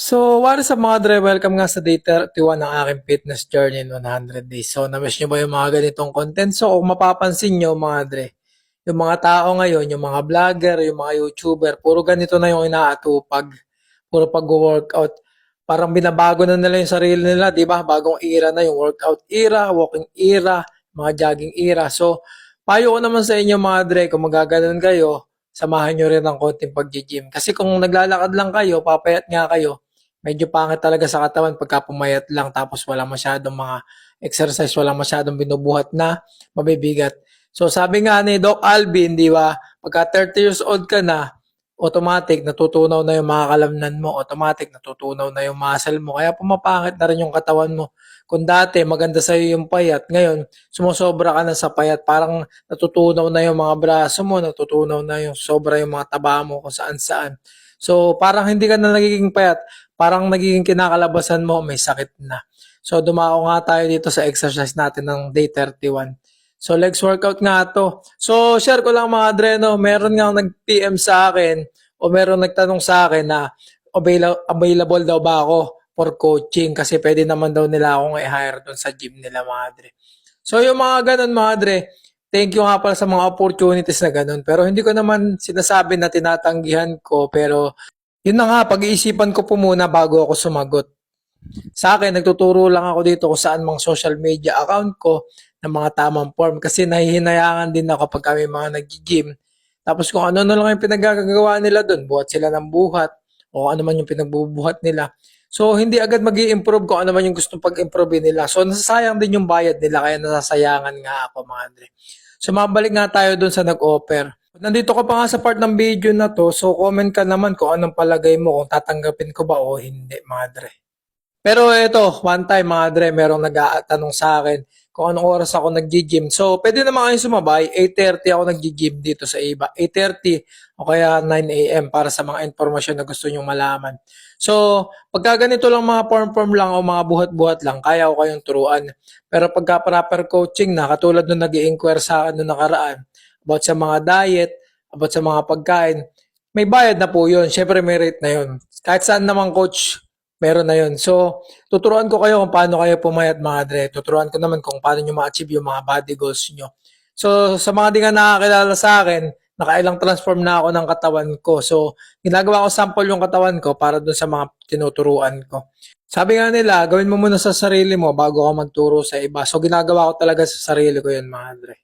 So, what is up mga dre? Welcome nga sa day 31 ng aking fitness journey in 100 days. So, na-miss nyo ba yung mga ganitong content? So, kung mapapansin nyo mga dre, yung mga tao ngayon, yung mga vlogger, yung mga YouTuber, puro ganito na yung inaatupag. Puro pag-workout. Parang binabago na nila yung sarili nila, di ba? Bagong era na yung workout era, walking era, mga jogging era. So, payo ko naman sa inyo mga dre, kung magaganon kayo, samahan nyo rin ng konting pag-gym. Kasi kung naglalakad lang kayo, papayat nga kayo, medyo pangit talaga sa katawan pagka pumayat lang tapos wala masyadong mga exercise, wala masyadong binubuhat na mabibigat. So sabi nga ni Doc Alvin, di ba, pagka 30 years old ka na, automatic natutunaw na yung mga kalamnan mo, automatic natutunaw na yung muscle mo, kaya pumapangit na rin yung katawan mo. Kung dati maganda sa iyo yung payat, ngayon sumusobra ka na sa payat, parang natutunaw na yung mga braso mo, natutunaw na yung sobra yung mga taba mo kung saan saan. So parang hindi ka na nagiging payat, parang nagiging kinakalabasan mo, may sakit na. So dumako nga tayo dito sa exercise natin ng day 31. So legs workout nga to. So share ko lang mga Dreno, meron nga nag-PM sa akin o meron nagtanong sa akin na available daw ba ako for coaching kasi pwede naman daw nila akong i-hire doon sa gym nila mga Dre. So yung mga ganun mga Dre, thank you nga pala sa mga opportunities na ganun. Pero hindi ko naman sinasabi na tinatanggihan ko pero yun na nga, pag-iisipan ko po muna bago ako sumagot. Sa akin, nagtuturo lang ako dito kung saan mga social media account ko ng mga tamang form kasi nahihinayangan din ako pag kami mga nag-gym. Tapos kung ano na lang yung pinagagagawa nila doon, buhat sila ng buhat o ano man yung pinagbubuhat nila. So, hindi agad mag improve kung ano man yung gustong pag-improve nila. So, nasasayang din yung bayad nila kaya nasasayangan nga ako mga Andre. So, mabalik nga tayo doon sa nag-offer. Nandito ka pa nga sa part ng video na to, so comment ka naman kung anong palagay mo kung tatanggapin ko ba o hindi mga Andre. Pero ito, one time mga Dre, merong nag-aatanong sa akin kung anong oras ako nag-gym. So, pwede naman kayo sumabay. 8:30 ako nag-gym dito sa iba. 8:30 o kaya 9 a.m. para sa mga informasyon na gusto nyong malaman. So, pagka ganito lang mga form-form lang o mga buhat-buhat lang, kaya ko kayong turuan. Pero pagka proper coaching na, katulad nung nag-i-inquire sa akin nung nakaraan, about sa mga diet, about sa mga pagkain, may bayad na po yun. Siyempre may rate na yun. Kahit saan naman coach, meron na yun. So, tuturuan ko kayo kung paano kayo pumayat mga dre. Tuturuan ko naman kung paano nyo ma-achieve yung mga body goals nyo. So, sa mga di nga nakakilala sa akin, nakailang transform na ako ng katawan ko. So, ginagawa ko sample yung katawan ko para dun sa mga tinuturuan ko. Sabi nga nila, gawin mo muna sa sarili mo bago ka magturo sa iba. So, ginagawa ko talaga sa sarili ko yun mga dre.